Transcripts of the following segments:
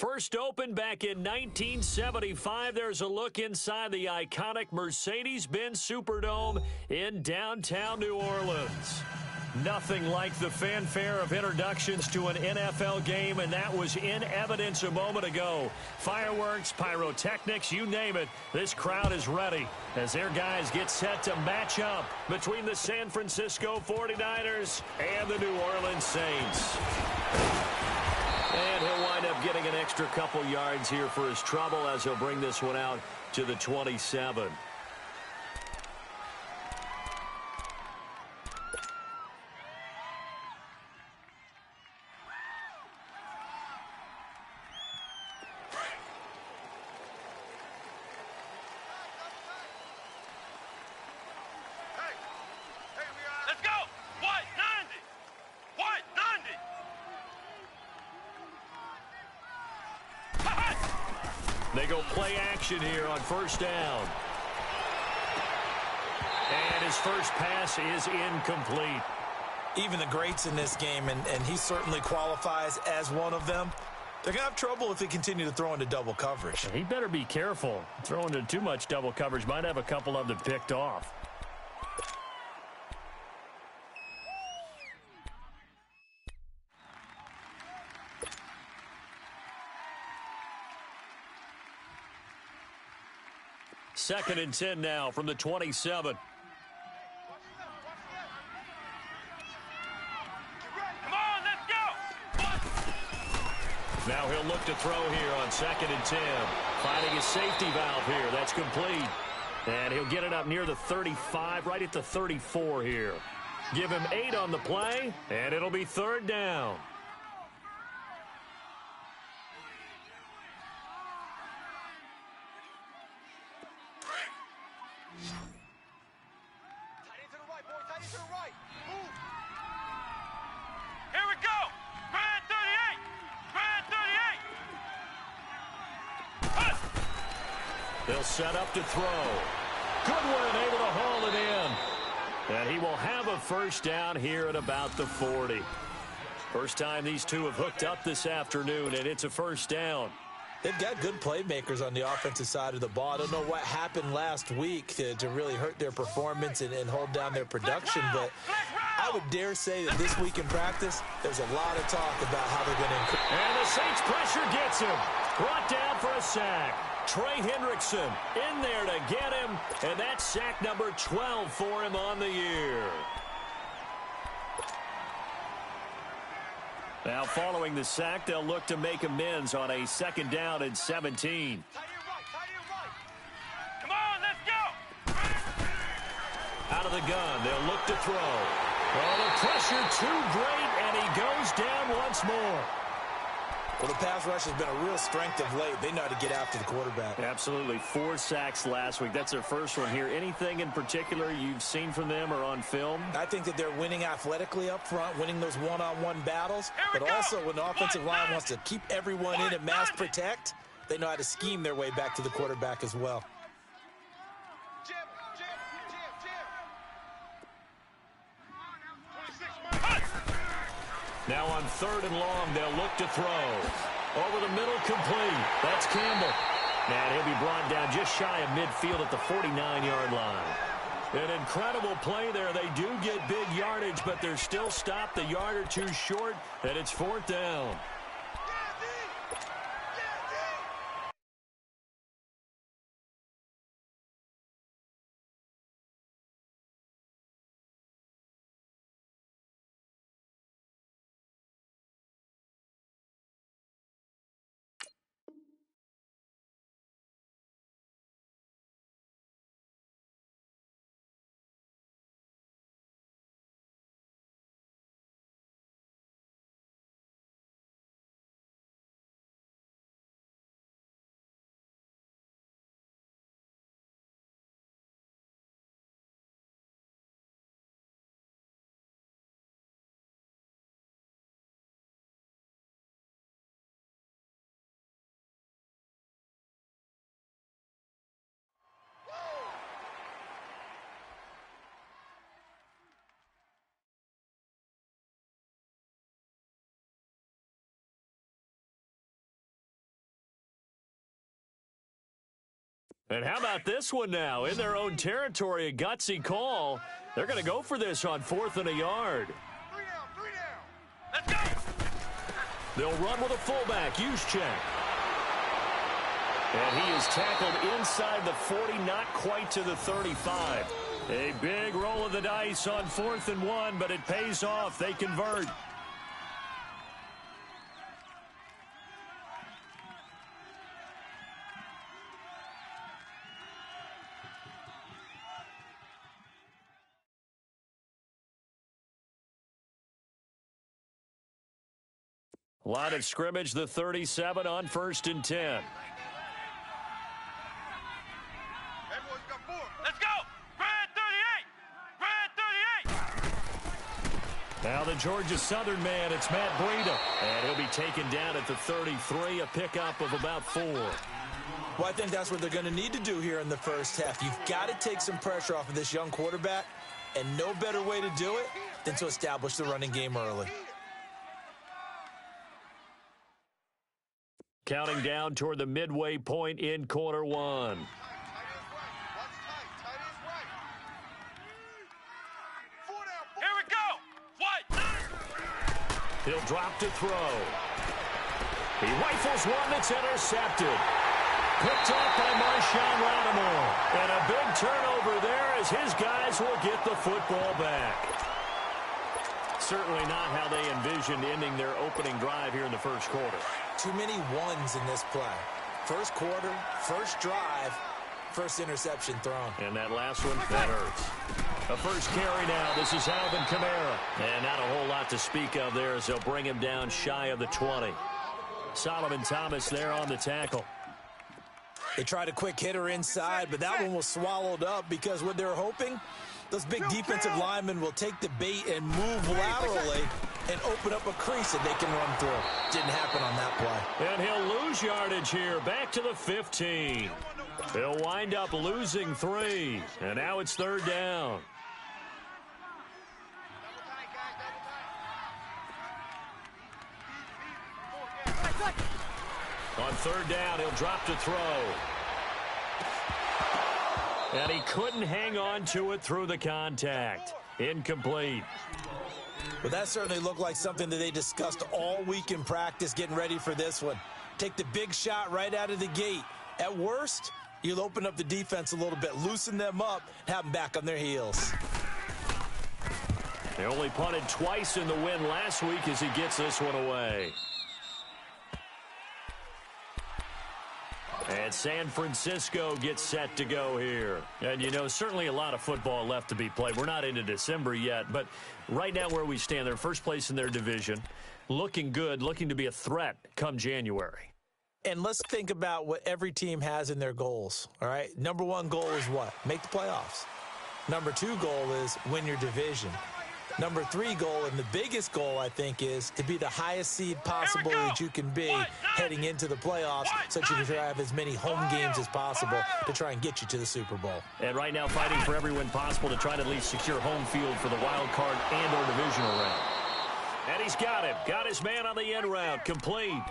First opened back in 1975, there's a look inside the iconic Mercedes-Benz Superdome in downtown New Orleans. Nothing like the fanfare of introductions to an NFL game, and that was in evidence a moment ago. Fireworks, pyrotechnics, you name it, this crowd is ready as their guys get set to match up between the San Francisco 49ers and the New Orleans Saints. And he'll wind up getting an extra couple yards here for his trouble as he'll bring this one out to the 27. They go play action here on first down. And his first pass is incomplete. Even the greats in this game, and he certainly qualifies as one of them, they're going to have trouble if they continue to throw into double coverage. He better be careful. Throwing into too much double coverage might have a couple of them picked off. Second and 10 now from the 27. Come on, let's go! Now he'll look to throw here on second and 10. Finding his safety valve here. That's complete. And he'll get it up near the 35, right at the 34 here. Give him 8 on the play, and it'll be third down. Here we go! Grand 38! Grand 38! They'll set up to throw. Goodwin able to haul it in. And he will have a first down here at about the 40. First time these two have hooked up this afternoon, and it's a first down. They've got good playmakers on the offensive side of the ball. I don't know what happened last week to really hurt their performance and hold down their production, but I would dare say that this week in practice, there's a lot of talk about how they're going to increase. And the Saints pressure gets him. Brought down for a sack. Trey Hendrickson in there to get him, and that's sack number 12 for him on the year. Now following the sack, they'll look to make amends on a second down and 17. Come on, let's go! Out of the gun, they'll look to throw. Oh, the pressure too great, and he goes down once more. Well, the pass rush has been a real strength of late. They know how to get after the quarterback. Absolutely. 4 sacks last week. That's their first one here. Anything in particular you've seen from them or on film? I think that they're winning athletically up front, winning those one-on-one battles. But also when the offensive line wants to keep everyone in and mass protect, they know how to scheme their way back to the quarterback as well. Now on third and long, they'll look to throw. Over the middle, complete. That's Campbell. And he'll be brought down just shy of midfield at the 49-yard line. An incredible play there. They do get big yardage, but they're still stopped a yard or two short, and it's fourth down. And how about this one now? In their own territory, a gutsy call. They're going to go for this on 4th and a yard. 3 down. Let's go. They'll run with a fullback, Juszczyk. And he is tackled inside the 40, not quite to the 35. A big roll of the dice on 4th and 1, but it pays off. They convert. Line of scrimmage, the 37 on 1st and 10. Let's go. Grand 38. Now the Georgia Southern man, it's Matt Breida. And he'll be taken down at the 33, a pickup of about 4. Well, I think that's what they're going to need to do here in the first half. You've got to take some pressure off of this young quarterback, and no better way to do it than to establish the running game early. Counting down toward the midway point in quarter 1. Here we go. What? He'll drop to throw. He rifles one that's intercepted. Picked up by Marshawn Lattimore. And a big turnover there as his guys will get the football back. Certainly not how they envisioned ending their opening drive here in the first quarter. Too many ones in this play. First quarter, first drive, first interception thrown. And that last one, that hurts. A first carry now. This is Alvin Kamara. And not a whole lot to speak of there as they'll bring him down shy of the 20. Solomon Thomas there on the tackle. They tried a quick hitter inside, but that one was swallowed up because what they're hoping, those big defensive linemen will take the bait and move laterally and open up a crease that they can run through. Didn't happen on that play. And he'll lose yardage here, back to the 15. They'll wind up losing 3, and now it's 3rd down. On 3rd down, he'll drop to throw. And he couldn't hang on to it through the contact. Incomplete. But that certainly looked like something that they discussed all week in practice getting ready for this one. Take the big shot right out of the gate. At worst, you'll open up the defense a little bit, loosen them up, have them back on their heels. They only punted twice in the win last week as he gets this one away. And San Francisco gets set to go here. And, you know, certainly a lot of football left to be played. We're not into December yet, but right now where we stand, they're first place in their division, looking good, looking to be a threat come January. And let's think about what every team has in their goals, all right? Number 1 goal is what? Make the playoffs. Number 2 goal is win your division. Number 3 goal, and the biggest goal, I think, is to be the highest seed possible that you can be heading into the playoffs so that you can have as many home games as possible to try and get you to the Super Bowl. And right now fighting for every win possible to try to at least secure home field for the wild card and or divisional round. And he's got him. Got his man on the end route. Complete.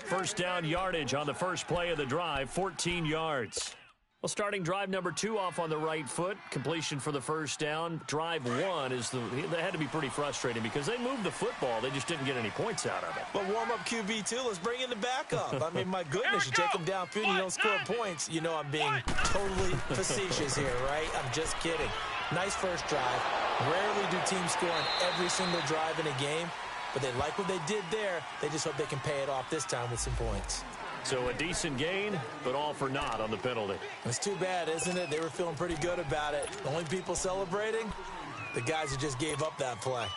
First down yardage on the first play of the drive, 14 yards. Well, starting drive number 2 off on the right foot. Completion for the first down. Drive 1 is that had to be pretty frustrating because they moved the football. They just didn't get any points out of it. But warm-up QB2, let's bring in the backup. I mean, my goodness, you take them downfield and you don't score points. You know I'm being totally facetious here, right? I'm just kidding. Nice first drive. Rarely do teams score on every single drive in a game, but they like what they did there. They just hope they can pay it off this time with some points. So a decent gain, but all for naught on the penalty. It's too bad, isn't it? They were feeling pretty good about it. The only people celebrating, the guys who just gave up that play.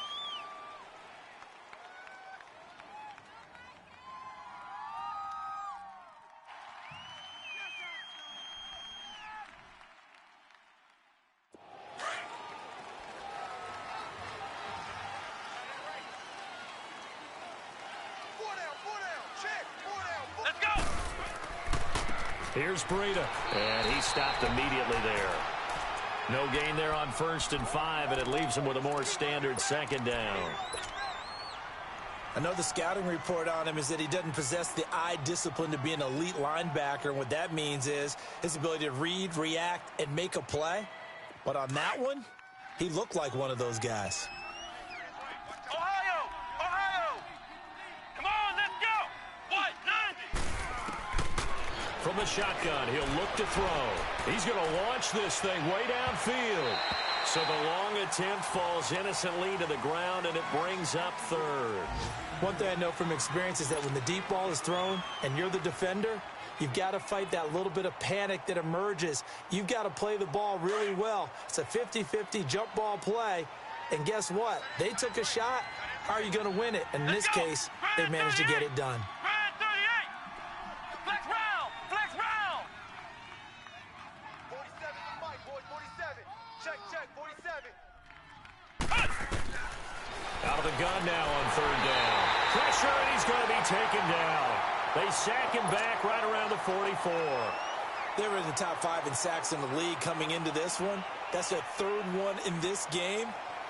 Here's Breida, and he stopped immediately there. No gain there on 1st and 5, and it leaves him with a more standard 2nd down. I know the scouting report on him is that he doesn't possess the eye discipline to be an elite linebacker. And what that means is his ability to read, react, and make a play. But on that one, he looked like one of those guys. Ohio! Ohio! Come on, let's go! What? 90! From the shotgun, he'll look to throw. He's going to launch this thing way downfield. So the long attempt falls innocently to the ground, and it brings up third. One thing I know from experience is that when the deep ball is thrown and you're the defender, you've got to fight that little bit of panic that emerges. You've got to play the ball really well. It's a 50-50 jump ball play. And guess what? They took a shot. How are you going to win it? And in this case, they managed to get it done. Grind 38! Flex round! Flex round! 47 to Mike, boys, 47. Check, 47. Out of the gun now on third down. Pressure, and he's going to be taken down. They sack him back right around the 44. They were in the top 5 in sacks in the league coming into this one. That's their third one in this game.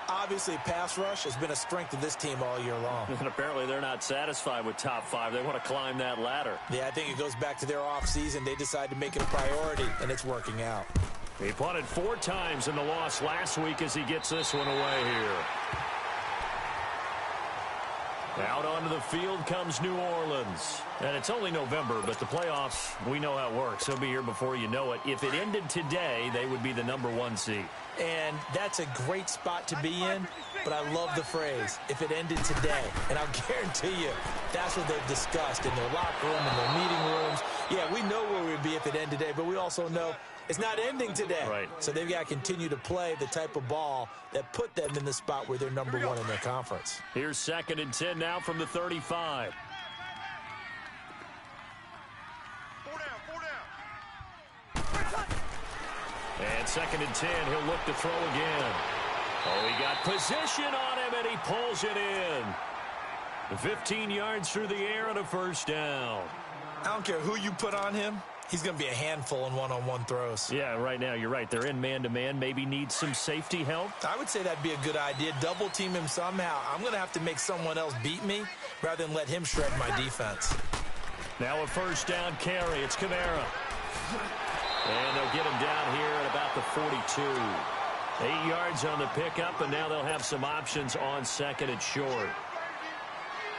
Obviously, pass rush has been a strength of this team all year long. And apparently they're not satisfied with top 5. They want to climb that ladder. Yeah, I think it goes back to their offseason. They decided to make it a priority, and it's working out. He punted 4 times in the loss last week as he gets this one away here. Out onto the field comes New Orleans. And it's only November, but the playoffs, we know how it works. They'll be here before you know it. If it ended today, they would be the #1 seed. And that's a great spot to be in, but I love the phrase, if it ended today. And I'll guarantee you, that's what they've discussed in their locker room, in their meeting rooms. Yeah, we know where we'd be if it ended today, but we also know it's not ending today. Right. So they've got to continue to play the type of ball that put them in the spot where they're #1 in their conference. Here's 2nd and 10 now from the 35. 4 down. And 2nd and 10, he'll look to throw again. Oh, he got position on him, and he pulls it in. 15 yards through the air and a first down. I don't care who you put on him. He's going to be a handful in one-on-one throws. Yeah, right now, you're right. They're in man-to-man. Maybe need some safety help. I would say that'd be a good idea. Double team him somehow. I'm going to have to make someone else beat me rather than let him shred my defense. Now a first down carry. It's Kamara. And they'll get him down here at about the 42. 8 yards on the pickup, and now they'll have some options on 2nd and short.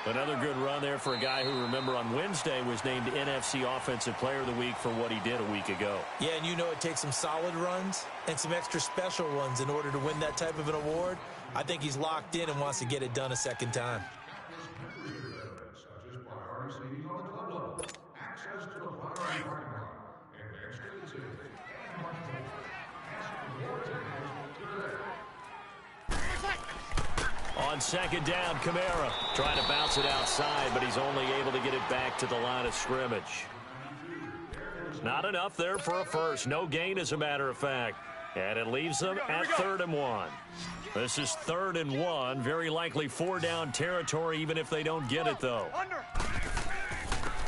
Another good run there for a guy who, remember, on Wednesday was named NFC Offensive Player of the Week for what he did a week ago. Yeah, and you know it takes some solid runs and some extra special ones in order to win that type of an award. I think he's locked in and wants to get it done a second time. On 2nd down, Kamara trying to bounce it outside, but he's only able to get it back to the line of scrimmage. Not enough there for a first. No gain, as a matter of fact. And it leaves them at 3rd and 1. This is 3rd and 1. Very likely 4-down territory, even if they don't get it, though.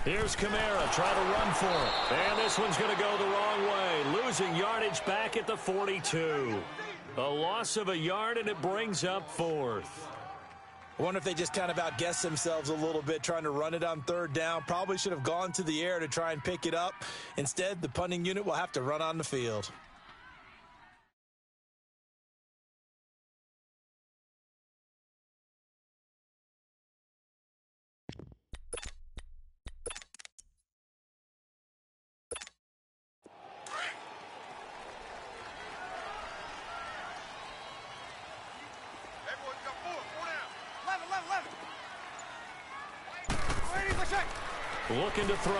Here's Kamara trying to run for it. And this one's going to go the wrong way. Losing yardage back at the 42. A loss of a yard, and it brings up 4th. I wonder if they just kind of outguessed themselves a little bit trying to run it on 3rd down. Probably should have gone to the air to try and pick it up. Instead, the punting unit will have to run on the field. Looking to throw.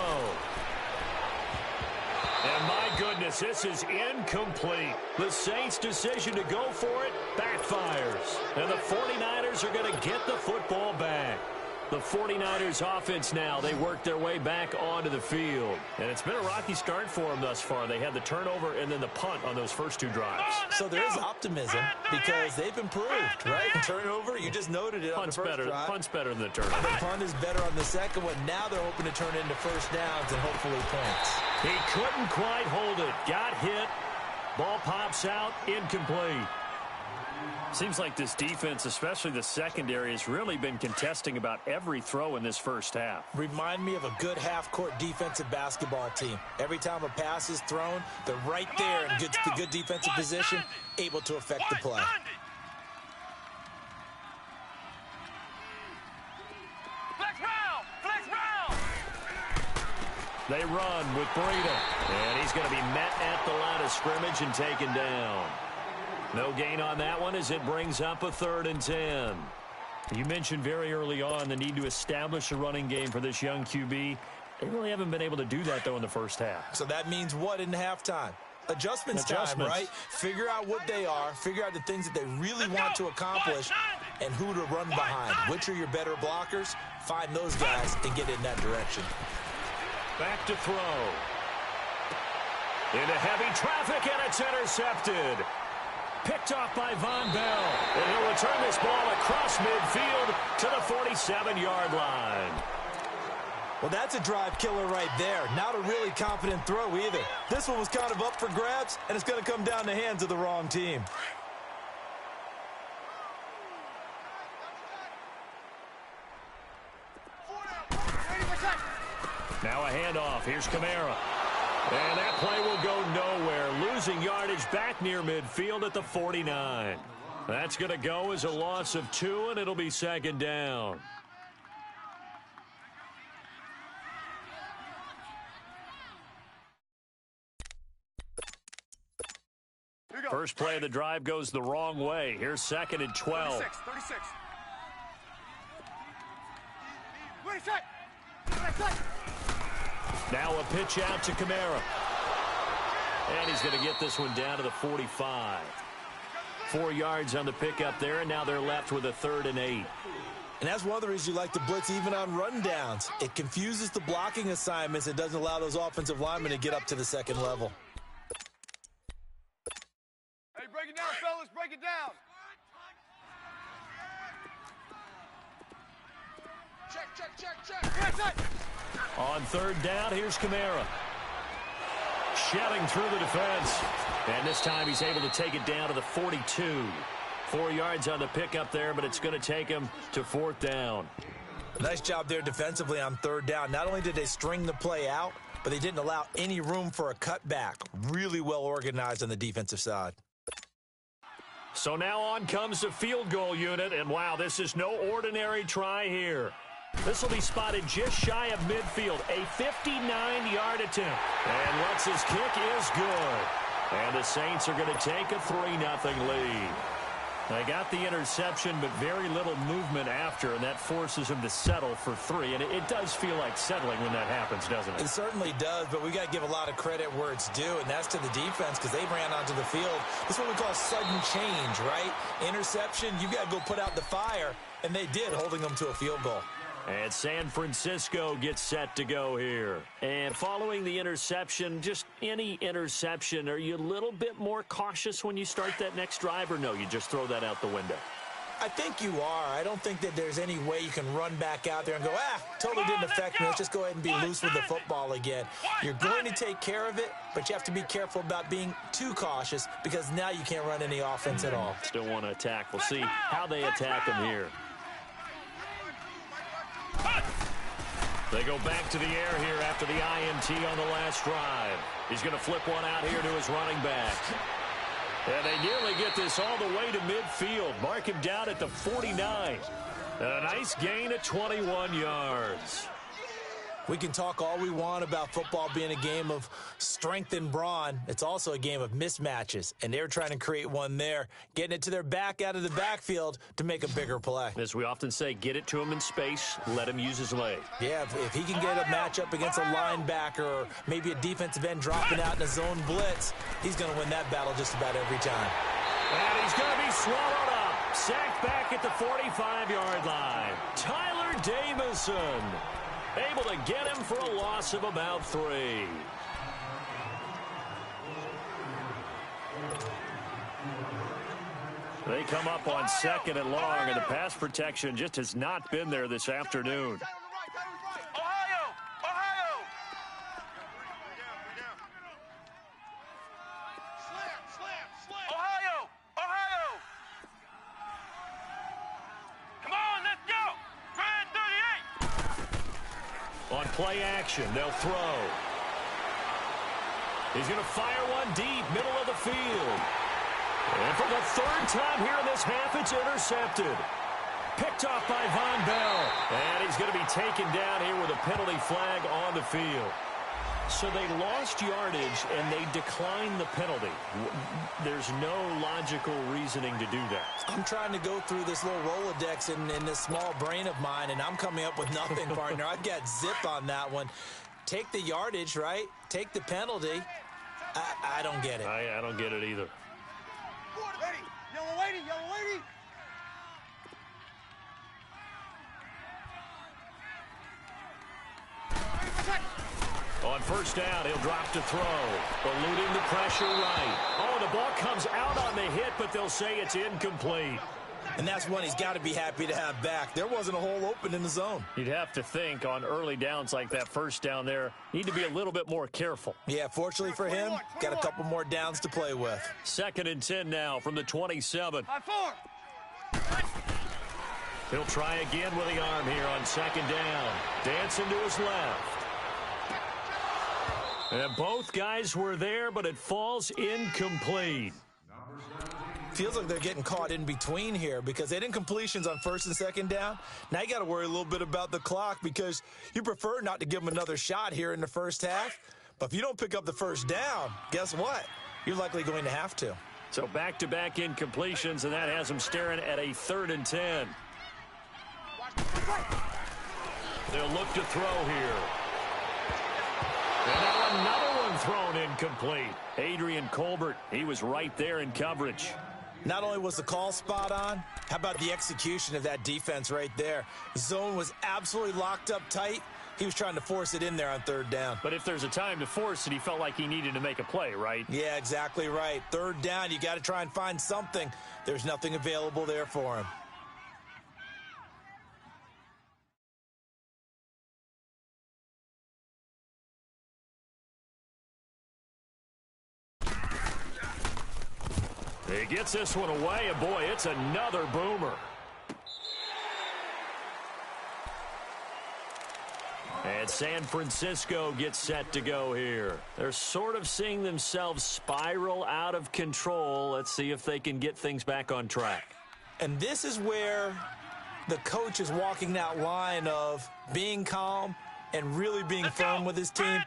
And my goodness, this is incomplete. The Saints' decision to go for it backfires. And the 49ers are going to get the football back. The 49ers offense now, they work their way back onto the field. And it's been a rocky start for them thus far. They had the turnover and then the punt on those first 2 drives. So there is optimism because they've improved, right? Turnover, you just noted it on the first drive. Punt's better than the turnover. The punt is better on the second one. Now they're hoping to turn into first downs and hopefully points. He couldn't quite hold it. Got hit. Ball pops out. Incomplete. Seems like this defense, especially the secondary, has really been contesting about every throw in this first half. Remind me of a good half-court defensive basketball team. Every time a pass is thrown, they're right there in good defensive position, able to affect the play. They run with Breida, and he's going to be met at the line of scrimmage and taken down. No gain on that one as it brings up a 3rd and 10. You mentioned very early on the need to establish a running game for this young QB. They really haven't been able to do that, though, in the first half. So that means what in halftime? Adjustments time, right? Figure out what they are, figure out the things that they really want to accomplish, and who to run behind. Which are your better blockers? Find those guys and get in that direction. Back to throw. Into heavy traffic, and it's intercepted. Picked off by Von Bell. And he'll return this ball across midfield to the 47-yard line. Well, that's a drive killer right there. Not a really confident throw either. This one was kind of up for grabs, and it's going to come down the hands of the wrong team. Now a handoff. Here's Kamara. And that play will go nowhere. Losing yardage back near midfield at the 49. That's going to go as a loss of 2, and it'll be 2nd down. First play of the drive goes the wrong way. Here's 2nd and 12. 36. Now a pitch out to Kamara. And he's going to get this one down to the 45. 4 yards on the pickup there, and now they're left with a 3rd and 8. And that's one of the reasons you like to blitz even on rundowns. It confuses the blocking assignments. It doesn't allow those offensive linemen to get up to the 2nd level. Hey, break it down, fellas. Break it down. Check. On 3rd down, here's Kamara. Shedding through the defense. And this time he's able to take it down to the 42. 4 yards on the pickup there, but it's going to take him to 4th down. Nice job there defensively on 3rd down. Not only did they string the play out, but they didn't allow any room for a cutback. Really well organized on the defensive side. So now on comes the field goal unit, and wow, this is no ordinary try here. This will be spotted just shy of midfield, a 59-yard attempt. And Lutz's kick is good. And the Saints are going to take a 3-0 lead. They got the interception, but very little movement after, and that forces him to settle for 3. And it does feel like settling when that happens, doesn't it? It certainly does, but we got to give a lot of credit where it's due, and that's to the defense because they ran onto the field. This is what we call sudden change, right? Interception, you got to go put out the fire, and they did, holding them to a field goal. And San Francisco gets set to go here. And following the interception, just any interception, are you a little bit more cautious when you start that next drive, or no, you just throw that out the window? I think you are. I don't think that there's any way you can run back out there and go, totally didn't affect me. Let's just go ahead and be loose with the football again. You're going to take care of it, but you have to be careful about being too cautious because now you can't run any offense at all. Still want to attack. We'll see how they attack them here. They go back to the air here after the INT on the last drive. He's going to flip one out here to his running back. And they nearly get this all the way to midfield. Mark him down at the 49. And a nice gain of 21 yards. We can talk all we want about football being a game of strength and brawn. It's also a game of mismatches, and they're trying to create one there, getting it to their back out of the backfield to make a bigger play. As we often say, get it to him in space, let him use his leg. Yeah, if he can get a matchup against a linebacker or maybe a defensive end dropping out in a zone blitz, he's going to win that battle just about every time. And he's going to be swallowed up. Sacked back at the 45-yard line. Tyler Davison able to get him for a loss of about 3. They come up on 2nd and long, and the pass protection just has not been there this afternoon. play action. They'll throw. He's going to fire one deep, middle of the field. And for the third time here in this half, it's intercepted. Picked off by Von Bell. And he's going to be taken down here with a penalty flag on the field. So they lost yardage, and they declined the penalty. There's no logical reasoning to do that. I'm trying to go through this little Rolodex in this small brain of mine, and I'm coming up with nothing, partner. I've got zip on that one. Take the yardage, right? Take the penalty. I don't get it. I don't get it either. Ready. Yellow lady, yellow lady. On first down, he'll drop to throw. Eluding the pressure right. Oh, the ball comes out on the hit, but they'll say it's incomplete. And that's one he's got to be happy to have back. There wasn't a hole open in the zone. You'd have to think on early downs like that first down there, need to be a little bit more careful. Yeah, fortunately for him, got a couple more downs to play with. 2nd and 10 now from the 27. 5-4. He'll try again with the arm here on 2nd down. Dancing to his left. And both guys were there, but it falls incomplete. Feels like they're getting caught in between here because they had incompletions on 1st and 2nd down. Now you got to worry a little bit about the clock because you prefer not to give them another shot here in the first half. But if you don't pick up the first down, guess what? You're likely going to have to. So back-to-back incompletions, and that has them staring at a 3rd and 10. They'll look to throw here. And now another one thrown incomplete. Adrian Colbert, he was right there in coverage. Not only was the call spot on, how about the execution of that defense right there? Zone was absolutely locked up tight. He was trying to force it in there on 3rd down. But if there's a time to force it, he felt like he needed to make a play, right? Yeah, exactly right. 3rd down, you got to try and find something. There's nothing available there for him. He gets this one away, and boy, it's another boomer. And San Francisco gets set to go here. They're sort of seeing themselves spiral out of control. Let's see if they can get things back on track. And this is where the coach is walking that line of being calm and really being firm with his team.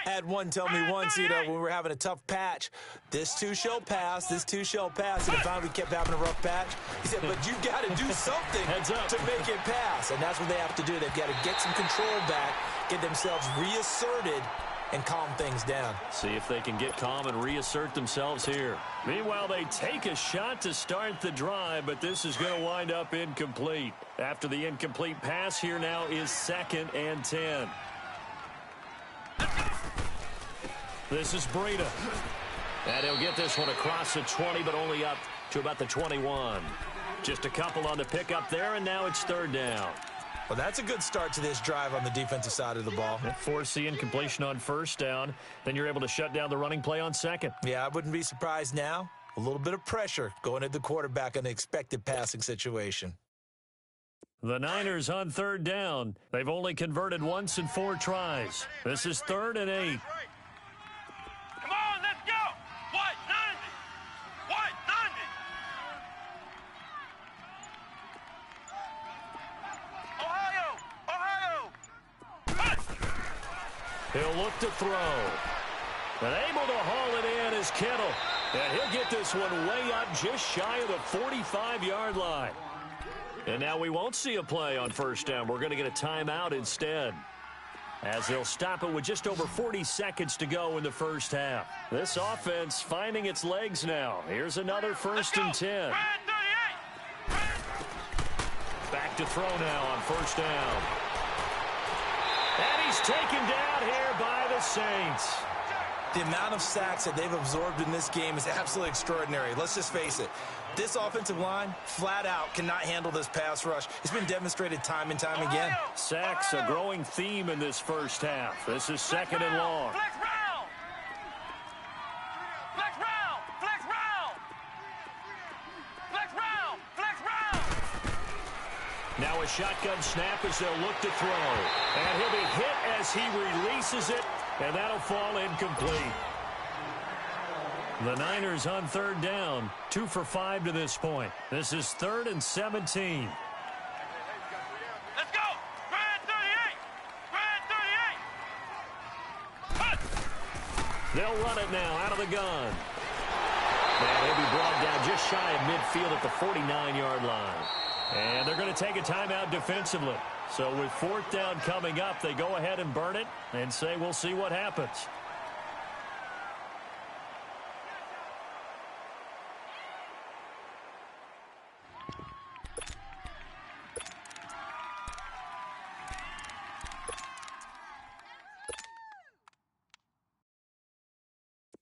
I had one tell me once, when we were having a tough patch, this too shall pass, this too shall pass. And finally we kept having a rough patch. He said, but you've got to do something to make it pass. And that's what they have to do. They've got to get some control back, get themselves reasserted, and calm things down. See if they can get calm and reassert themselves here. Meanwhile, they take a shot to start the drive, but this is going to wind up incomplete. After the incomplete pass, here now is 2nd and 10. This is Breida. And he'll get this one across the 20, but only up to about the 21. Just a couple on the pickup there, and now it's 3rd down. Well, that's a good start to this drive on the defensive side of the ball. Force the incompletion on 1st down. Then you're able to shut down the running play on 2nd. Yeah, I wouldn't be surprised now. A little bit of pressure going at the quarterback in the expected passing situation. The Niners on 3rd down. They've only converted once in 4 tries. This is 3rd and 8. Come on, let's go. White 90. White 90. Ohio. He'll look to throw. And able to haul it in is Kittle. And he'll get this one way up just shy of the 45-yard line. And now we won't see a play on 1st down. We're going to get a timeout instead, as they'll stop it with just over 40 seconds to go in the first half. This offense finding its legs now. Here's another 1st and 10. Back to throw now on 1st down. And he's taken down here by the Saints. The amount of sacks that they've absorbed in this game is absolutely extraordinary. Let's just face it. This offensive line, flat out, cannot handle this pass rush. It's been demonstrated time and time again. Sacks, a growing theme in this first half. This is 2nd and long. Flex round. Flex round. Flex round. Flex round. Flex round. Now a shotgun snap as they'll look to throw. And he'll be hit as he releases it, and that'll fall incomplete. The Niners on third down, 2 for 5 to this point. This is 3rd and 17. Let's go! Grand 38! Grand 38! They'll run it now out of the gun. And he'll be brought down just shy of midfield at the 49-yard line. And they're going to take a timeout defensively. So with 4th down coming up, they go ahead and burn it and say we'll see what happens.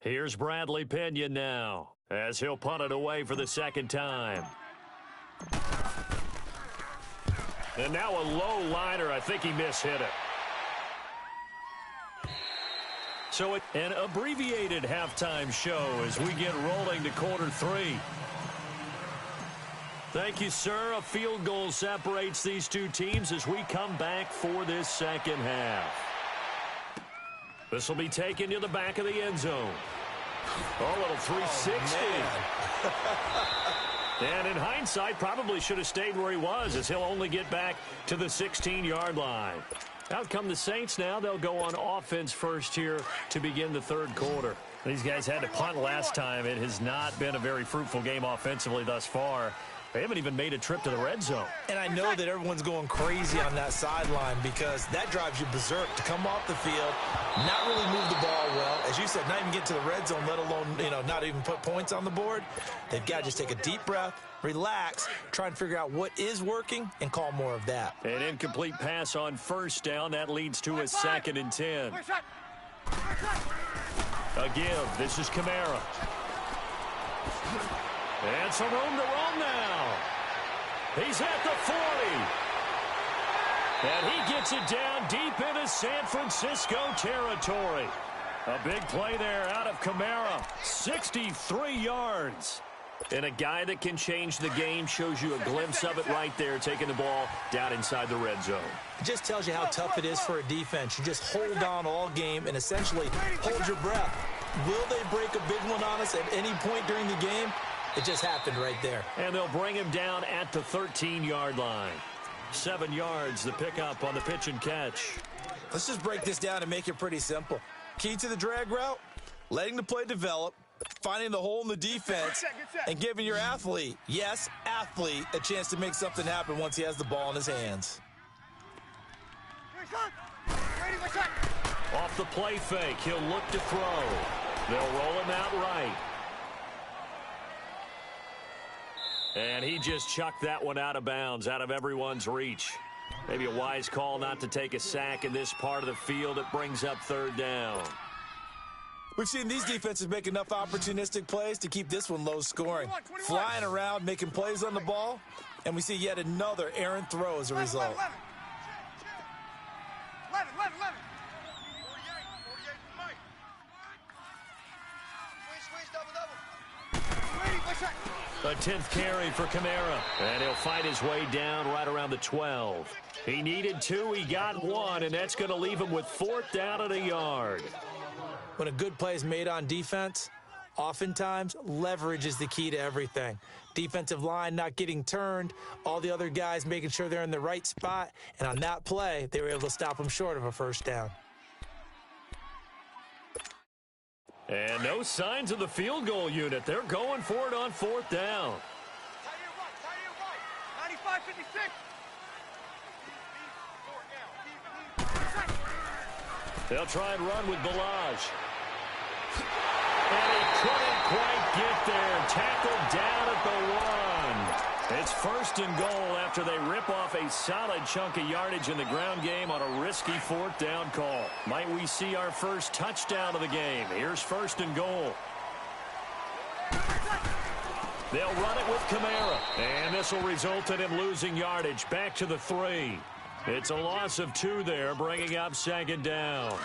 Here's Bradley Pinion now, as he'll punt it away for the 2nd time. And now a low liner. I think he mishit it. So an abbreviated halftime show as we get rolling to quarter 3. Thank you, sir. A field goal separates these two teams as we come back for this 2nd half. This will be taken to the back of the end zone. Oh, little 360. And in hindsight, probably should have stayed where he was, as he'll only get back to the 16-yard line. Out come the Saints now. They'll go on offense first here to begin the 3rd quarter. These guys had to punt last time. It has not been a very fruitful game offensively thus far. They haven't even made a trip to the red zone. And I know that everyone's going crazy on that sideline because that drives you berserk to come off the field, not really move the ball well. As you said, not even get to the red zone, let alone, not even put points on the board. They've got to just take a deep breath, relax, try and figure out what is working, and call more of that. An incomplete pass on 1st down. That leads to a 2nd and 10. A give. This is Kamara. And some room to roam now. He's at the 40. And he gets it down deep into San Francisco territory. A big play there out of Kamara. 63 yards. And a guy that can change the game, shows you a glimpse of it right there, taking the ball down inside the red zone. It just tells you how tough it is for a defense. You just hold on all game and essentially hold your breath. Will they break a big one on us at any point during the game? It just happened right there. And they'll bring him down at the 13-yard line. 7 yards, the pickup on the pitch and catch. Let's just break this down and make it pretty simple. Key to the drag route, letting the play develop, finding the hole in the defense, and giving your athlete, yes, athlete, a chance to make something happen once he has the ball in his hands. Off the play fake, he'll look to throw. They'll roll him out right. And he just chucked that one out of bounds, out of everyone's reach. Maybe a wise call not to take a sack in this part of the field. It brings up 3rd down. We've seen these defenses make enough opportunistic plays to keep this one low scoring. Flying around, making plays on the ball, and we see yet another errant throw as a result. 11. A 10th carry for Kamara. And he'll fight his way down right around the 12. He needed 2, he got 1, and that's going to leave him with 4th down at a yard. When a good play is made on defense, oftentimes leverage is the key to everything. Defensive line not getting turned, all the other guys making sure they're in the right spot, and on that play, they were able to stop them short of a 1st down. And no signs of the field goal unit. They're going for it on 4th down. Tight end right. 95-56. They'll try and run with Balaj. And he couldn't quite get there. Tackled down at the 1. It's 1st and goal after they rip off a solid chunk of yardage in the ground game on a risky 4th down call. Might we see our first touchdown of the game? Here's 1st and goal. They'll run it with Kamara. And this will result in him losing yardage back to the 3. It's a loss of 2 there, bringing up 2nd down.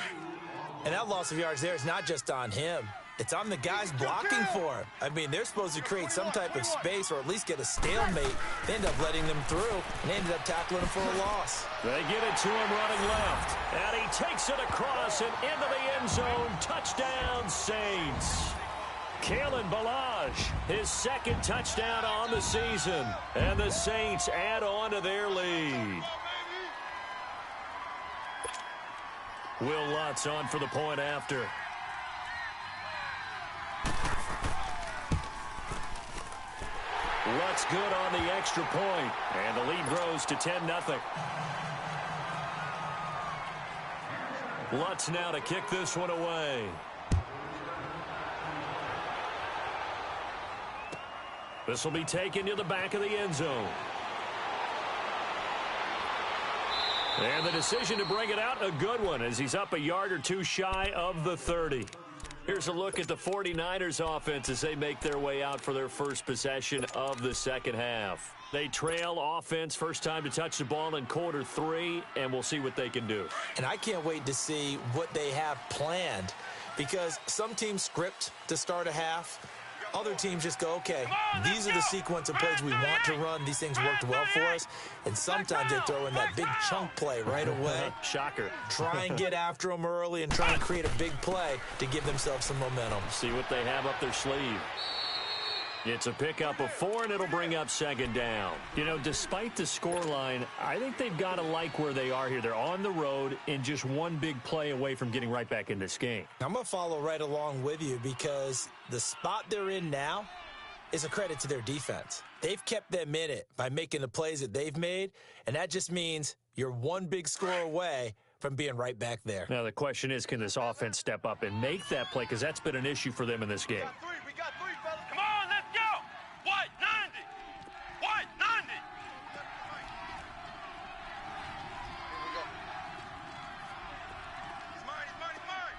And that loss of yards there is not just on him. It's on the guys blocking for him. I mean, they're supposed to create some type of space or at least get a stalemate. They end up letting them through, and they ended up tackling him for a loss. They get it to him running left, and he takes it across and into the end zone. Touchdown, Saints. Kalen Ballage, his second touchdown on the season, and the Saints add on to their lead. Will Lutz on for the point after. Lutz good on the extra point, and the lead grows to 10-0. Lutz now to kick this one away. This will be taken to the back of the end zone. And the decision to bring it out, a good one, as he's up a yard or two shy of the 30. Here's a look at the 49ers offense as they make their way out for their first possession of the second half. They trail offense, first time to touch the ball in quarter 3, and we'll see what they can do. And I can't wait to see what they have planned, because some teams script to start a half. Other teams just go, okay, these are the sequence of plays we want to run. These things worked well for us. And sometimes they throw in that big chunk play right away. Shocker. Try and get after them early and try and create a big play to give themselves some momentum. See what they have up their sleeve. It's a pickup of 4, and it'll bring up second down. You know, despite the scoreline, I think they've got to like where they are here. They're on the road and just one big play away from getting right back in this game. I'm going to follow right along with you, because the spot they're in now is a credit to their defense. They've kept them in it by making the plays that they've made, and that just means you're one big score away from being right back there. Now, the question is, can this offense step up and make that play? Because that's been an issue for them in this game. We got three, fellas. Come on, let's go. White 90. White 90. Here we go. He's mine, he's mine, he's mine.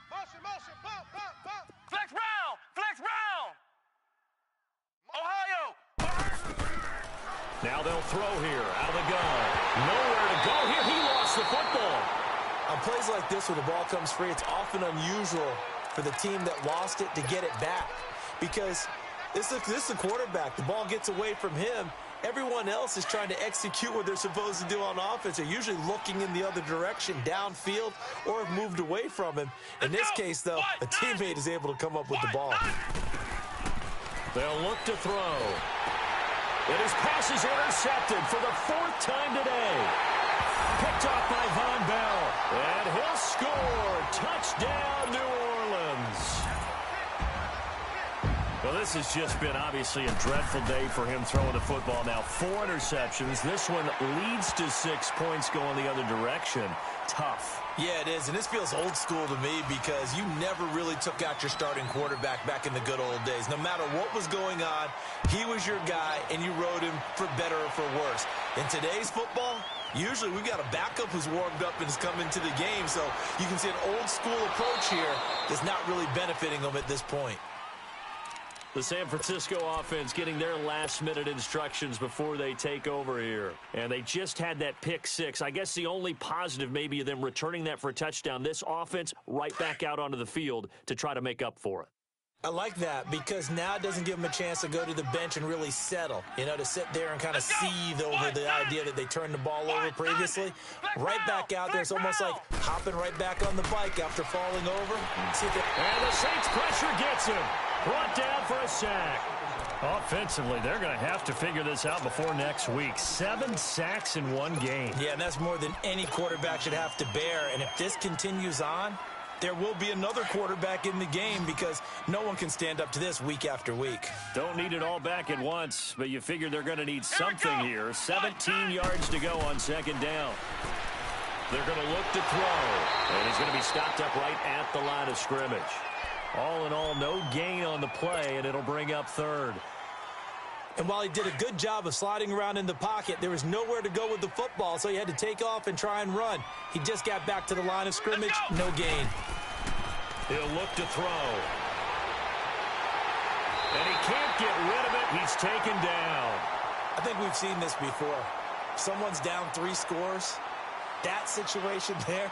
Motion, motion, pop, pop, pop. Flex round, flex round. Ohio. Now they'll throw here out of the gun. Nowhere to go here. He lost the football. On plays like this where the ball comes free, it's often unusual for the team that lost it to get it back, because this is a quarterback. The ball gets away from him. Everyone else is trying to execute what they're supposed to do on offense. They're usually looking in the other direction, downfield, or have moved away from him. In this case, though, a teammate is able to come up with the ball. They'll look to throw. And his pass is intercepted for the 4th time today. Picked off by Von Bell. And he'll score. Touchdown, New Orleans. Well, this has just been obviously a dreadful day for him throwing the football. Now 4 interceptions. This one leads to 6 points going the other direction. Tough. Yeah, it is, and this feels old school to me, because you never really took out your starting quarterback back in the good old days. No matter what was going on, he was your guy, and you rode him for better or for worse. In today's football, usually we've got a backup who's warmed up and has come into the game, so you can see an old school approach here that's not really benefiting them at this point. The San Francisco offense getting their last-minute instructions before they take over here. And they just had that pick 6. I guess the only positive maybe of them returning that for a touchdown. This offense right back out onto the field to try to make up for it. I like that, because now it doesn't give them a chance to go to the bench and really settle, to sit there and kind of seethe over the idea that they turned the ball over previously. Right back out there. It's almost like hopping right back on the bike after falling over. And the Saints pressure gets him. Brought down for a sack. Offensively, they're going to have to figure this out before next week. 7 sacks in one game. Yeah, and that's more than any quarterback should have to bear. And if this continues on, there will be another quarterback in the game, because no one can stand up to this week after week. Don't need it all back at once, but you figure they're going to need something here. 17 yards to go on second down. They're going to look to throw, and he's going to be stopped up right at the line of scrimmage. All in all, no gain on the play, and it'll bring up 3rd. And while he did a good job of sliding around in the pocket, there was nowhere to go with the football, so he had to take off and try and run. He just got back to the line of scrimmage, no gain. He'll look to throw. And he can't get rid of it. He's taken down. I think we've seen this before. Someone's down 3 scores. That situation there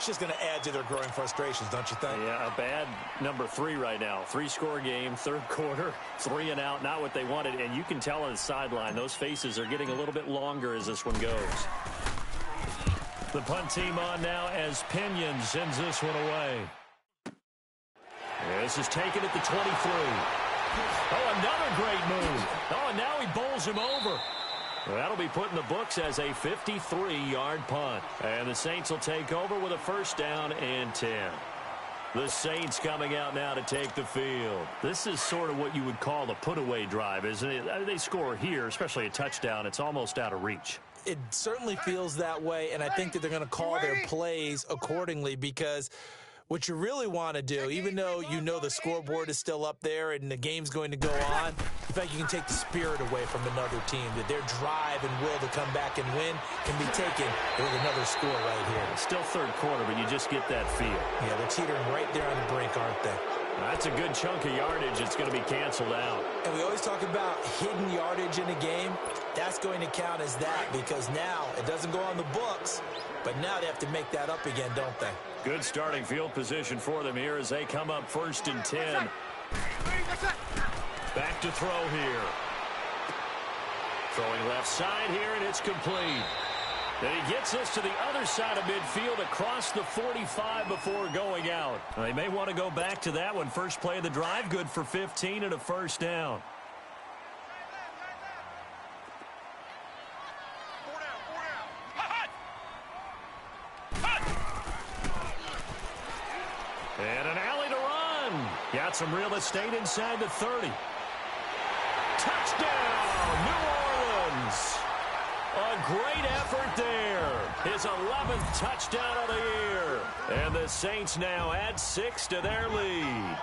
It's just going to add to their growing frustrations, don't you think? Yeah, a bad number 3 right now. 3-score game, third quarter, 3 and out, not what they wanted. And you can tell on the sideline, those faces are getting a little bit longer as this one goes. The punt team on now as Pinion sends this one away. This is taken at the 23. Oh, another great move. Oh, and now he bowls him over. That'll be put in the books as a 53-yard punt. And the Saints will take over with a first down and 10. The Saints coming out now to take the field. This is sort of what you would call the put-away drive, isn't it? They score here, especially a touchdown. It's almost out of reach. It certainly feels that way, and I think that they're going to call their plays accordingly because what you really want to do, even though you know the scoreboard is still up there and the game's going to go on, in fact, you can take the spirit away from another team, that their drive and will to come back and win can be taken with another score right here. It's still third quarter, but you just get that feel. Yeah, they're teetering right there on the brink, aren't they? That's a good chunk of yardage. It's going to be canceled out. And we always talk about hidden yardage in a game. That's going to count as that because now it doesn't go on the books, but now they have to make that up again, don't they? Good starting field position for them here as they come up first and 10. Back to throw here. Throwing left side here, and it's complete. Then he gets this to the other side of midfield across the 45 before going out. Now, they may want to go back to that one. First play of the drive, good for 15 and a first down. And an alley to run. Got some real estate inside the 30. Touchdown, New Orleans. A great effort there. His 11th touchdown of the year. And the Saints now add 6 to their lead.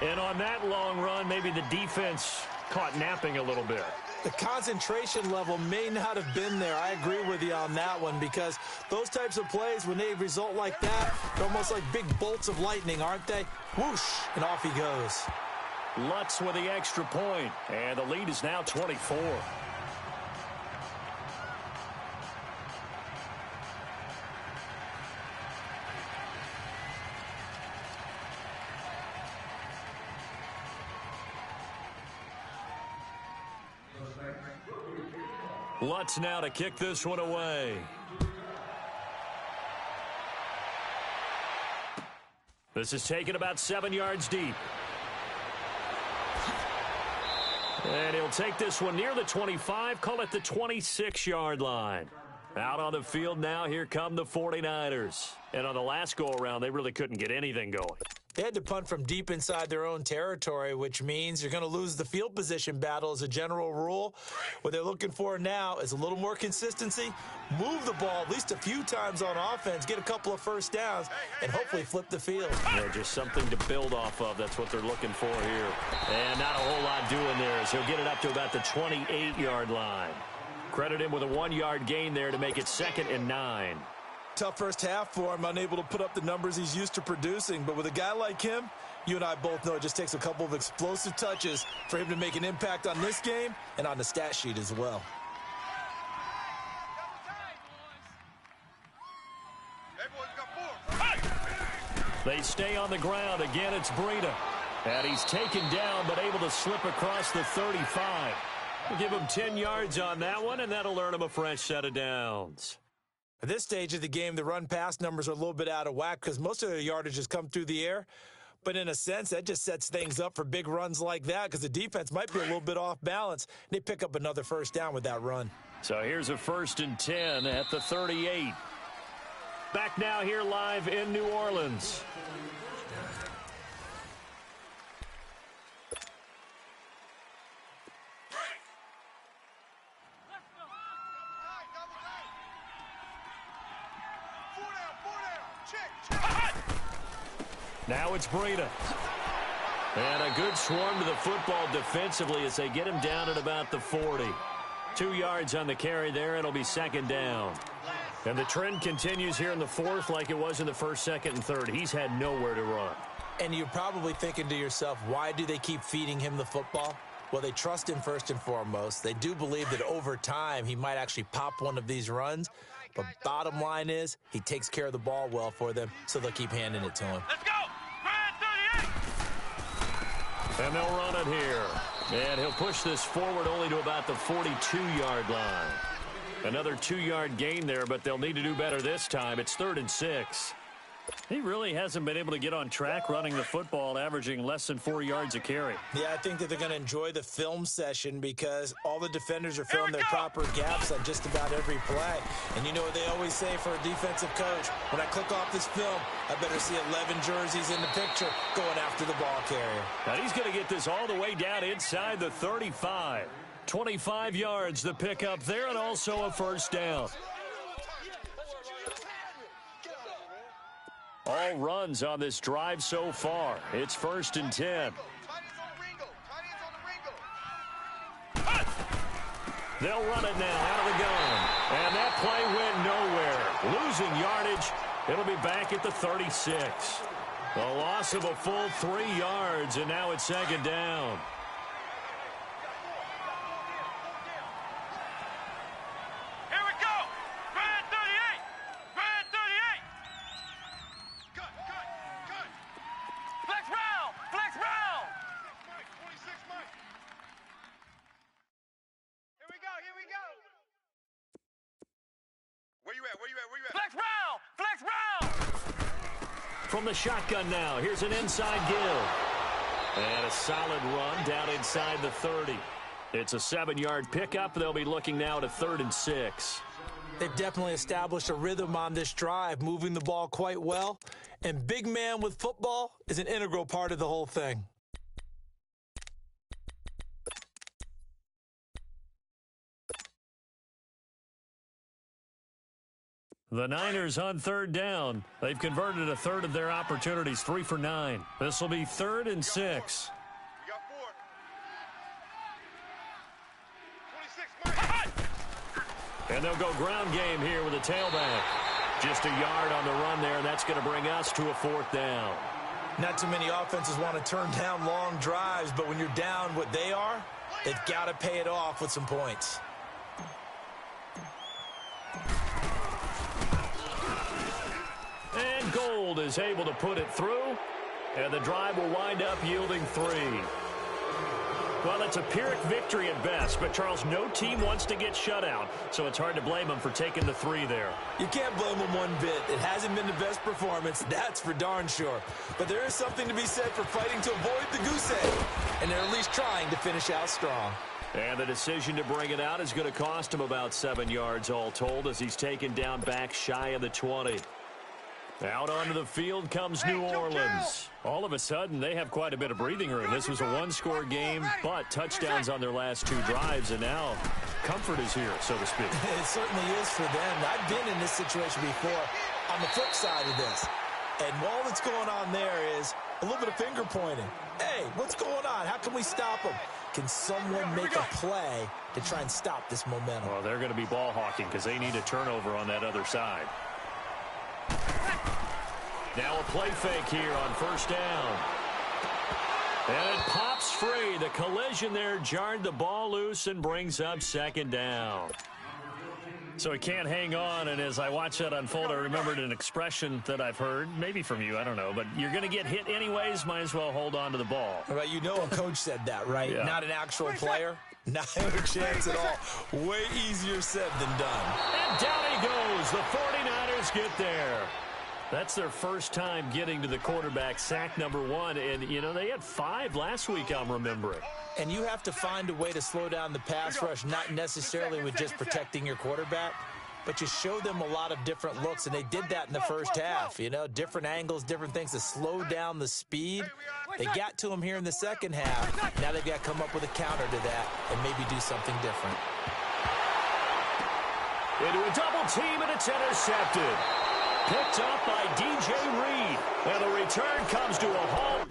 And on that long run, maybe the defense caught napping a little bit. The concentration level may not have been there. I agree with you on that one because those types of plays, when they result like that, they're almost like big bolts of lightning, aren't they? Whoosh, and off he goes. Lutz with the extra point, and the lead is now 24. Lutz now to kick this one away. This is taken about 7 yards deep. And he'll take this one near the 25, call it the 26-yard line. Out on the field now, here come the 49ers. And on the last go-around, they really couldn't get anything going. They had to punt from deep inside their own territory, which means you're going to lose the field position battle as a general rule. What they're looking for now is a little more consistency, move the ball at least a few times on offense, get a couple of first downs, and hopefully flip the field. Yeah, just something to build off of. That's what they're looking for here. And not a whole lot doing there as he'll get it up to about the 28-yard line. Credit him with a 1-yard gain there to make it 2nd and 9. Tough first half for him, unable to put up the numbers he's used to producing. But with a guy like him, you and I both know it just takes a couple of explosive touches for him to make an impact on this game and on the stat sheet as well. They stay on the ground. Again, it's Breida. And he's taken down, but able to slip across the 35. We'll give him 10 yards on that one, and that'll earn him a fresh set of downs. At this stage of the game, the run-pass numbers are a little bit out of whack because most of the yardage has come through the air. But in a sense, that just sets things up for big runs like that because the defense might be a little bit off balance. They pick up another first down with that run. So here's a 1st and 10 at the 38. Back now here live in New Orleans. Now it's Breida. And a good swarm to the football defensively as they get him down at about the 40. 2 yards on the carry there. It'll be 2nd down. And the trend continues here in the 4th like it was in the 1st, 2nd, and 3rd. He's had nowhere to run. And you're probably thinking to yourself, why do they keep feeding him the football? Well, they trust him first and foremost. They do believe that over time he might actually pop one of these runs. But bottom line is, he takes care of the ball well for them, so they'll keep handing it to him. Let's go! Grand 38! And they'll run it here. And he'll push this forward only to about the 42-yard line. Another 2-yard gain there, but they'll need to do better this time. It's 3rd and 6. He really hasn't been able to get on track running the football, averaging less than 4 yards a carry. Yeah, I think that they're going to enjoy the film session because all the defenders are filling their proper gaps on just about every play. And you know what they always say for a defensive coach? When I click off this film, I better see 11 jerseys in the picture going after the ball carrier. Now he's going to get this all the way down inside the 35. 25 yards the pickup there, and also a first down. All runs on this drive so far. It's 1st and 10. They'll run it now out of the gun. And that play went nowhere. Losing yardage. It'll be back at the 36. The loss of a full 3 yards, and now it's 2nd down. From the shotgun now, here's an inside give. And a solid run down inside the 30. It's a 7-yard pickup. They'll be looking now to 3rd and 6. They've definitely established a rhythm on this drive, moving the ball quite well. And big man with football is an integral part of the whole thing. The Niners on 3rd down. They've converted a third of their opportunities, 3 for 9. This will be 3rd and 6. We got 4. And they'll go ground game here with a tailback. Just a yard on the run there, and that's going to bring us to a 4th down. Not too many offenses want to turn down long drives, but when you're down what they are, they've got to pay it off with some points. And Gold is able to put it through, and the drive will wind up yielding 3. Well, it's a Pyrrhic victory at best, but, Charles, no team wants to get shut out, so it's hard to blame them for taking the 3 there. You can't blame them one bit. It hasn't been the best performance, that's for darn sure. But there is something to be said for fighting to avoid the goose egg, and they're at least trying to finish out strong. And the decision to bring it out is going to cost him about 7 yards all told as he's taken down back shy of the 20. Out onto the field comes New Orleans. All of a sudden, they have quite a bit of breathing room. This was a one-score game, but touchdowns on their last 2 drives, and now comfort is here, so to speak. It certainly is for them. I've been in this situation before on the flip side of this. And all that's going on there is a little bit of finger pointing. Hey, what's going on? How can we stop them? Can someone make a play to try and stop this momentum? Well, they're going to be ball hawking because they need a turnover on that other side. Now a play fake here on 1st down. And it pops free. The collision there jarred the ball loose and brings up 2nd down. So he can't hang on, and as I watch that unfold, I remembered an expression that I've heard, maybe from you, I don't know, but you're going to get hit anyways, might as well hold on to the ball. Right, you know a coach said that, right? Yeah. Not an actual player. Not a chance at all. Way easier said than done. And down he goes. The 49ers get there. That's their first time getting to the quarterback, sack number 1. And, you know, they had 5 last week, I'm remembering. And you have to find a way to slow down the pass rush, not necessarily with just protecting your quarterback, but you show them a lot of different looks, and they did that in the first half. You know, different angles, different things to slow down the speed. They got to him here in the second half. Now they've got to come up with a counter to that and maybe do something different. Into a double team, and it's intercepted. Picked up by DJ Reed. And the return comes to a halt.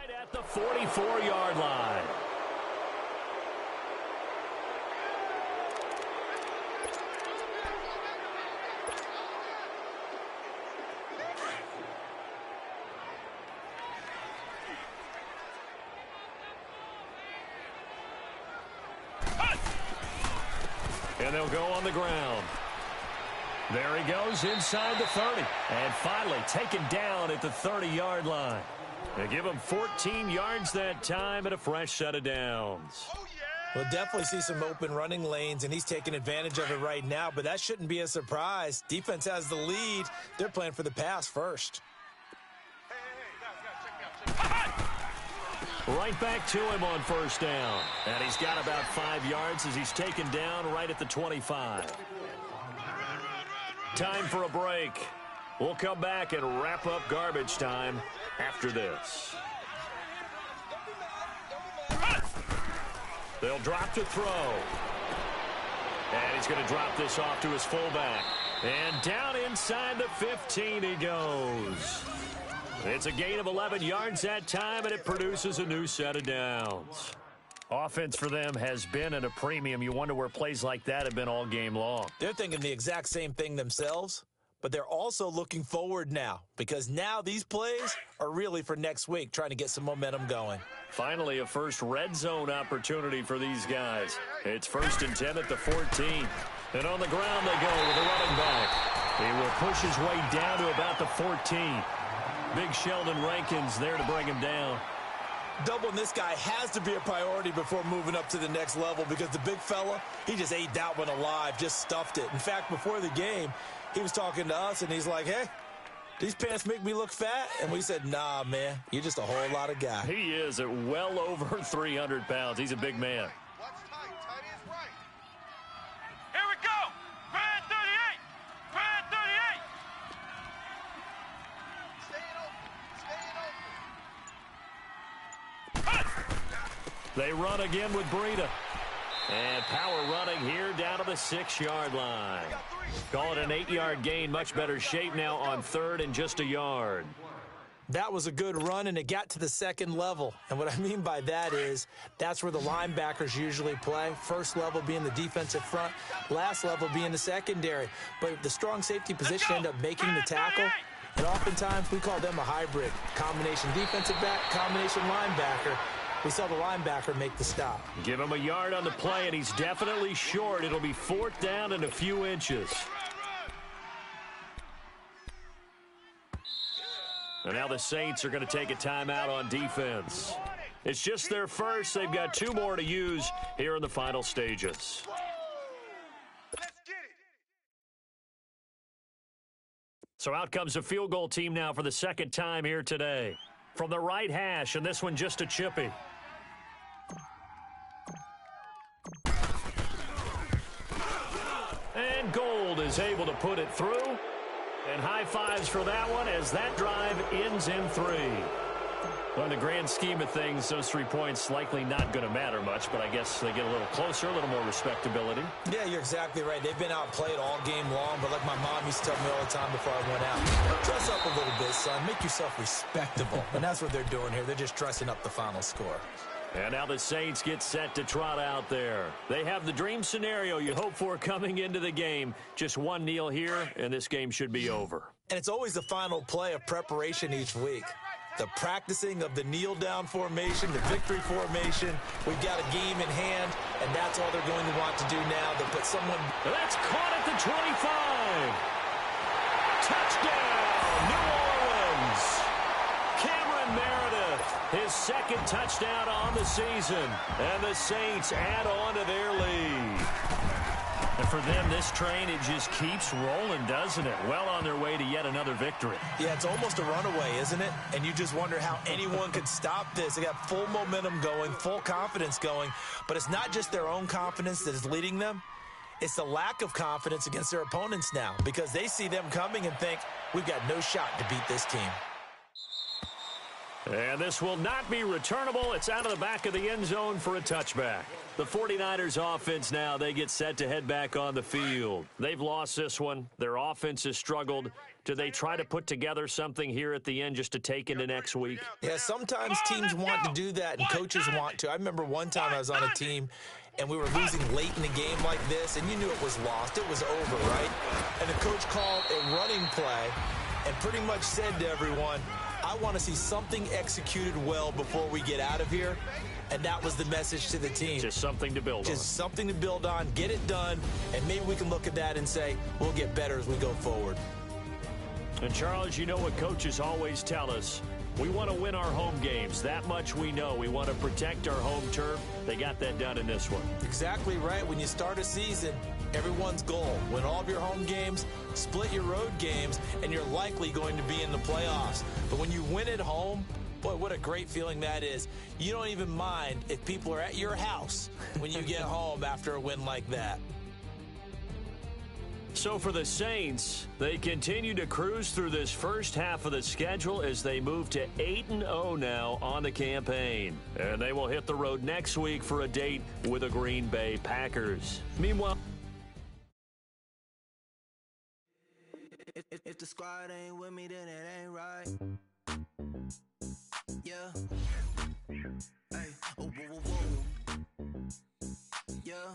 Right at the 44-yard line. And they'll go on the ground. There he goes inside the 30. And finally taken down at the 30-yard line. They give him 14 yards that time and a fresh set of downs. We'll definitely see some open running lanes, and he's taking advantage of it right now, but that shouldn't be a surprise. Defense has the lead. They're playing for the pass first. Right back to him on first down. And he's got about 5 yards as he's taken down right at the 25. Time for a break. We'll come back and wrap up garbage time after this. They'll drop to throw. And he's going to drop this off to his fullback. And down inside the 15 he goes. It's a gain of 11 yards that time, and it produces a new set of downs. Offense for them has been at a premium. You wonder where plays like that have been all game long. They're thinking the exact same thing themselves, but they're also looking forward now because now these plays are really for next week, trying to get some momentum going. Finally, a first red zone opportunity for these guys. It's 1st and 10 at the 14. And on the ground they go with a running back. He will push his way down to about the 14. Big Sheldon Rankins there to bring him down. Doubling this guy has to be a priority before moving up to the next level because the big fella, he just ate that one alive, just stuffed it. In fact, before the game, he was talking to us, and he's like, hey, these pants make me look fat? And we said, nah, man, you're just a whole lot of guy. He is at well over 300 pounds. He's a big man. Here we go. Grand 38. Grand 38. They run again with Breida. And power running here down to the 6-yard line. Call it an 8-yard gain. Much better shape now on 3rd and just a yard. That was a good run, and it got to the second level. And what I mean by that is that's where the linebackers usually play. First level being the defensive front, last level being the secondary. But the strong safety position end up making the tackle. And oftentimes we call them a hybrid. Combination defensive back, combination linebacker. We saw the linebacker make the stop. Give him a yard on the play, and he's definitely short. It'll be 4th down and a few inches. And now the Saints are going to take a timeout on defense. It's just their first. They've got 2 more to use here in the final stages. So out comes a field goal team now for the second time here today. From the right hash, and this one just a chippy. And Gold is able to put it through. And high fives for that one as that drive ends in 3. Well, in the grand scheme of things, those 3 points likely not going to matter much, but I guess they get a little closer, a little more respectability. Yeah, you're exactly right. They've been outplayed all game long, but like my mom used to tell me all the time before I went out, dress up a little bit, son. Make yourself respectable. And that's what they're doing here. They're just dressing up the final score. And now the Saints get set to trot out there. They have the dream scenario you hope for coming into the game. Just one kneel here, and this game should be over. And it's always the final play of preparation each week. The practicing of the kneel-down formation, the victory formation. We've got a game in hand, and that's all they're going to want to do now. They'll put someone... That's caught at the 25. Touchdown, New Orleans. Cameron Meredith, his 2nd touchdown on the season. And the Saints add on to their lead. And for them, this train, it just keeps rolling, doesn't it? Well on their way to yet another victory. Yeah, it's almost a runaway, isn't it? And you just wonder how anyone could stop this. They got full momentum going, full confidence going. But it's not just their own confidence that is leading them. It's the lack of confidence against their opponents now because they see them coming and think, we've got no shot to beat this team. And this will not be returnable. It's out of the back of the end zone for a touchback. The 49ers offense now, they get set to head back on the field. They've lost this one. Their offense has struggled. Do they try to put together something here at the end just to take into next week? Yeah, sometimes teams want to do that and coaches want to. I remember one time I was on a team and we were losing late in the game like this, and you knew it was lost. It was over, right? And the coach called a running play and pretty much said to everyone, I want to see something executed well before we get out of here. And that was the message to the team. Just something to build on. Just something to build on, get it done, and maybe we can look at that and say, we'll get better as we go forward. And, Charles, you know what coaches always tell us. We want to win our home games. That much we know. We want to protect our home turf. They got that done in this one. Exactly right. When you start a season, everyone's goal, win all of your home games, split your road games, and you're likely going to be in the playoffs. But when you win at home, boy, what a great feeling that is. You don't even mind if people are at your house when you get home after a win like that. So for the Saints, they continue to cruise through this first half of the schedule as they move to 8-0 now on the campaign. And they will hit the road next week for a date with the Green Bay Packers. Meanwhile, if the squad ain't with me, then it ain't right. Yeah. Hey. Oh, whoa, whoa, whoa. Yeah.